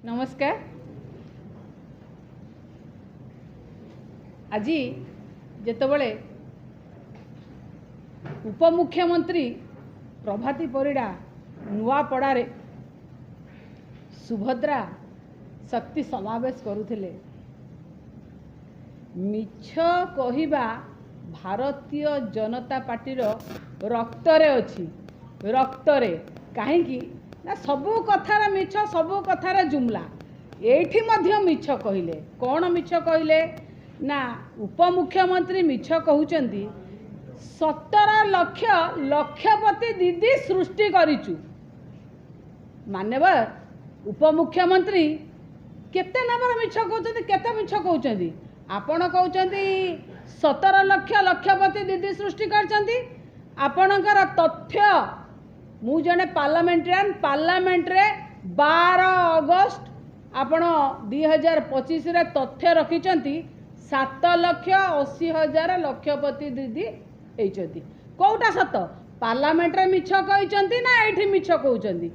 नमस्कार। आज जेतबले उपमुख्यमंत्री प्रभाती परिड़ा नुआपड़ारे सुभद्रा शक्ति समावेश करुथिले, मिछ कहिबा भारतीय जनता पार्टीर रक्तरे अछि। रक्तरे कहीं ना सबू कथार मिछ, सबू कथार जुमला। एठी मध्य मिछ कहिले। कौन मिछ कहिले ना उपमुख्यमंत्री मिछ कहउचंती 17 लाख लक्षपति दीदी सृष्टि करिचु। मान्यवर उपमुख्यमंत्री केते नंबर मिछ कहउचंती, केते मिछ कहउचंती। आपण कहउचंती 17 लाख लक्षपति दीदी सृष्टि करचंती। आपणकर तथ्य मु जने पार्लियामेंटेरियन पार्लियामेंट रे 12 अगस्त आपण 2025 रे तथ्य रखिचंती 7,80,000 लक्षपति दीदी होइचंती। कोउटा सत पार्लियामेंट रे मिछ कहिचंती ना एठी मिछ कहउचंती।